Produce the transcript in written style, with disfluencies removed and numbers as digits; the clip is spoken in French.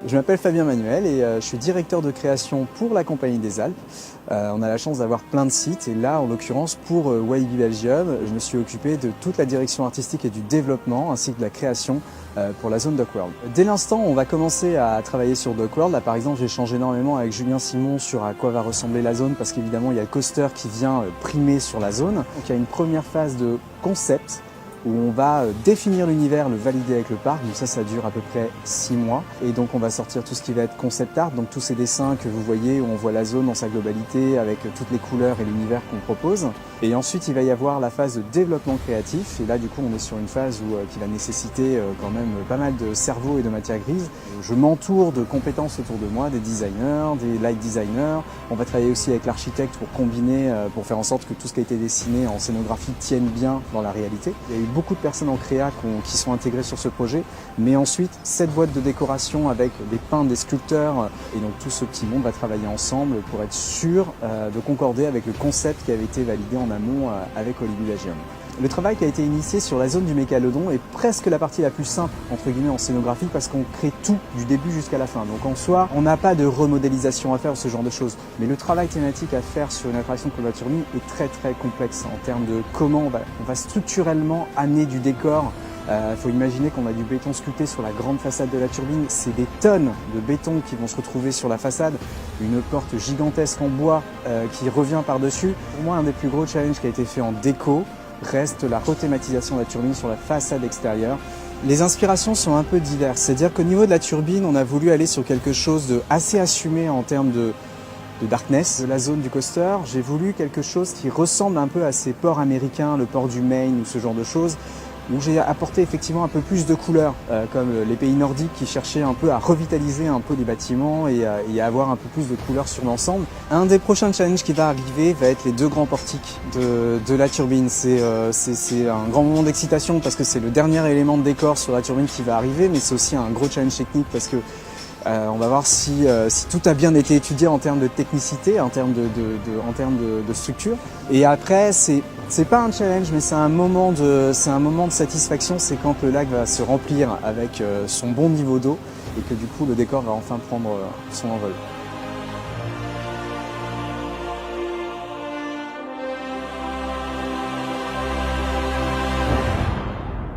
Je m'appelle Fabien Manuel et je suis directeur de création pour la Compagnie des Alpes. On a la chance d'avoir plein de sites et là, en l'occurrence, pour Walibi Belgium, je me suis occupé de toute la direction artistique et du développement ainsi que de la création pour la zone DocWorld. Dès l'instant où on va commencer à travailler sur DocWorld, là par exemple, j'échange énormément avec Julien Simon sur à quoi va ressembler la zone parce qu'évidemment, il y a le coaster qui vient primer sur la zone. Donc il y a une première phase de concept où on va définir l'univers, le valider avec le parc, donc ça dure à peu près 6 mois. Et donc on va sortir tout ce qui va être concept art, donc tous ces dessins que vous voyez où on voit la zone dans sa globalité avec toutes les couleurs et l'univers qu'on propose. Et ensuite il va y avoir la phase de développement créatif, et là du coup on est sur une phase qui va nécessiter quand même pas mal de cerveau et de matière grise. Je m'entoure de compétences autour de moi, des designers, des light designers. On va travailler aussi avec l'architecte pour combiner, pour faire en sorte que tout ce qui a été dessiné en scénographie tienne bien dans la réalité. Il y a eu beaucoup de personnes en créa qui sont intégrées sur ce projet, mais ensuite cette boîte de décoration avec des peintres, des sculpteurs et donc tout ce petit monde va travailler ensemble pour être sûr de concorder avec le concept qui avait été validé en amont avec Walibi Belgium. Le travail qui a été initié sur la zone du Mégalodon est presque la partie la plus simple entre guillemets en scénographie parce qu'on crée tout du début jusqu'à la fin. Donc en soi, on n'a pas de remodélisation à faire, ce genre de choses. Mais le travail thématique à faire sur une attraction comme la turbine est très complexe en termes de comment on va structurellement amener du décor. Faut imaginer qu'on a du béton sculpté sur la grande façade de la turbine. C'est des tonnes de béton qui vont se retrouver sur la façade. Une porte gigantesque en bois qui revient par-dessus. Pour moi, un des plus gros challenges qui a été fait en déco reste la rethématisation de la turbine sur la façade extérieure. Les inspirations sont un peu diverses, c'est-à-dire qu'au niveau de la turbine, on a voulu aller sur quelque chose de assez assumé en termes de darkness. De la zone du coaster, j'ai voulu quelque chose qui ressemble un peu à ces ports américains, le port du Maine ou ce genre de choses, où j'ai apporté effectivement un peu plus de couleurs, comme les pays nordiques qui cherchaient un peu à revitaliser un peu les bâtiments et à avoir un peu plus de couleurs sur l'ensemble. Un des prochains challenges qui va arriver va être les 2 grands portiques de la turbine. C'est un grand moment d'excitation parce que c'est le dernier élément de décor sur la turbine qui va arriver, mais c'est aussi un gros challenge technique parce que on va voir si tout a bien été étudié en termes de technicité, en termes de structure. Et après, c'est pas un challenge, mais c'est un moment de satisfaction. C'est quand le lac va se remplir avec son bon niveau d'eau et que du coup le décor va enfin prendre son envol.